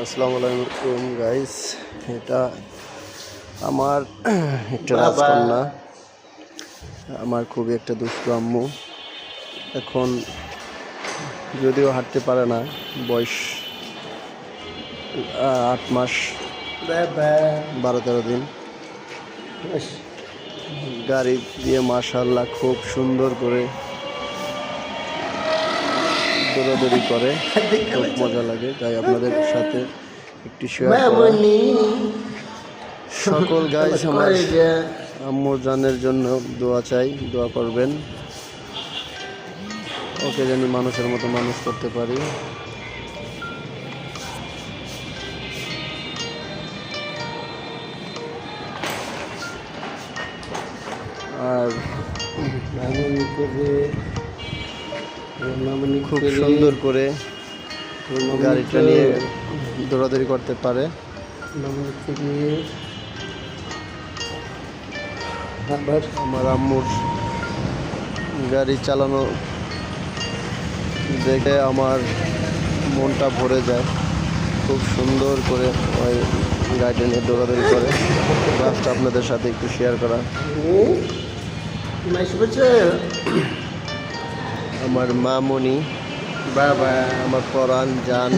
আসসালামু আলাইকুম গাইস। এটা আমার একটা রাজকন্যা, আমার খুবই একটা দুষ্টু আম্মু। এখন যদিও হাঁটতে পারে না, বয়স 8 মাস 12-13 দিন। গাড়ি দিয়ে মাশাআল্লাহ খুব সুন্দর করে দৌড়াদৌড়ি করে, খুব মজা লাগে, তাই আপনাদের সাথে একটু শেয়ার করা। সকল গাইস আমার আম্মু জানের জন্য দোয়া চাই, দোয়া করবেন, ওকে জানি মানুষের মতো মানুষ করতে পারি। আর খুব সুন্দর করে গাড়িটা নিয়ে দৌড়াদৌড়ি করতে পারে। আমার আম্মুর গাড়ি চালানো দেখে আমার মনটা ভরে যায়। খুব সুন্দর করে ওই গাড়িটা নিয়ে দৌড়াদৌড়ি করে। লাস্ট আপনাদের সাথে একটু শেয়ার করা। আমার মা মনি, বাবা, আমার পরাণ জান।